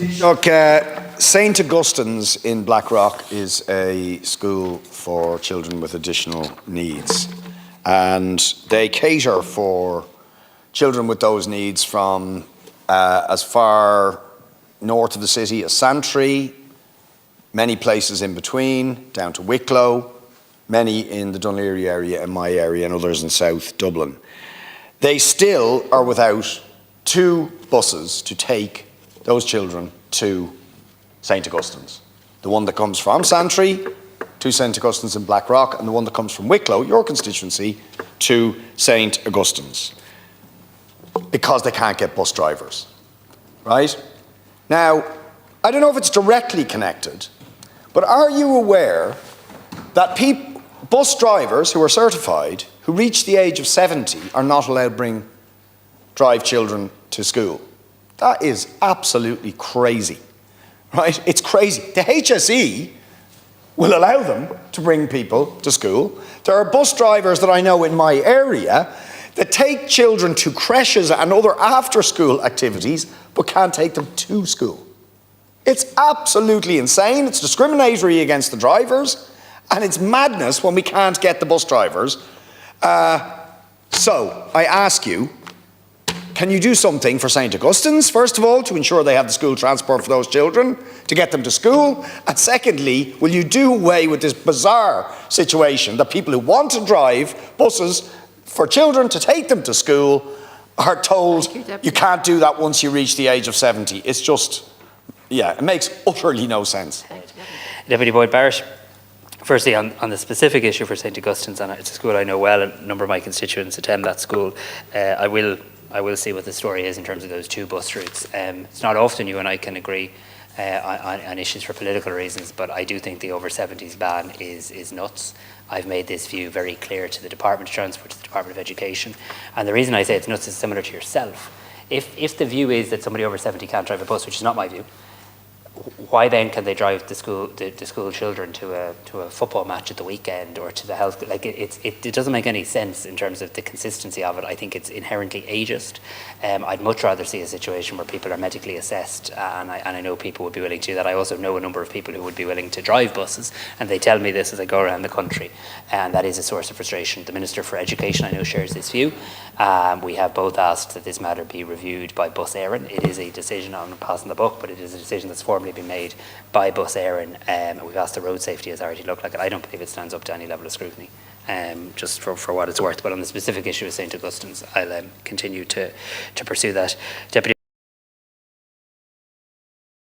Look, St Augustine's in Blackrock is a school for children with additional needs, and they cater for children with those needs from as far north of the city as Santry, many places in between, down to Wicklow, many in the Dún Laoghaire area, in my area, and others in South Dublin. They still are without 2 buses to take those children to St Augustine's. The one that comes from Santry to St Augustine's in Blackrock, and the one that comes from Wicklow, your constituency, to St Augustine's, because they can't get bus drivers, right? Now, I don't know if it's directly connected, but are you aware that bus drivers who are certified, who reach the age of 70, are not allowed to drive children to school? That is absolutely crazy, right? It's crazy. The HSE will allow them to bring people to school. There are bus drivers that I know in my area that take children to creches and other after-school activities, but can't take them to school. It's absolutely insane. It's discriminatory against the drivers, and it's madness when we can't get the bus drivers. So I ask you, can you do something for St Augustine's, first of all, to ensure they have the school transport for those children, to get them to school? And secondly, will you do away with this bizarre situation that people who want to drive buses for children to take them to school are told you can't do that once you reach the age of 70? It's just, yeah, it makes utterly no sense. Deputy Boyd Barrett, firstly on the specific issue for St Augustine's, and it's a school I know well, and a number of my constituents attend that school. I will see what the story is in terms of those 2 bus routes. It's not often you and I can agree on issues for political reasons, but I do think the over 70s ban is nuts. I've made this view very clear to the Department of Transport, to the Department of Education, and the reason I say it's nuts is similar to yourself. If the view is that somebody over 70 can't drive a bus, which is not my view, why then can they drive the school children to a football match at the weekend, or to the health? Like it doesn't make any sense in terms of the consistency of it. I think it's inherently ageist. I'd much rather see a situation where people are medically assessed, and I know people would be willing to do that. I also know a number of people who would be willing to drive buses, and they tell me this as I go around the country, and that is a source of frustration. The Minister for Education, I know, shares this view. We have both asked that this matter be reviewed by Bus Éireann. It is a decision on passing the buck, but it is a decision that's formally been made by Bus Éireann. We've asked the Road Safety Authority to look like it. I don't believe it stands up to any level of scrutiny, just for what it's worth. But on the specific issue of St Augustine's, I'll continue to pursue that. Deputy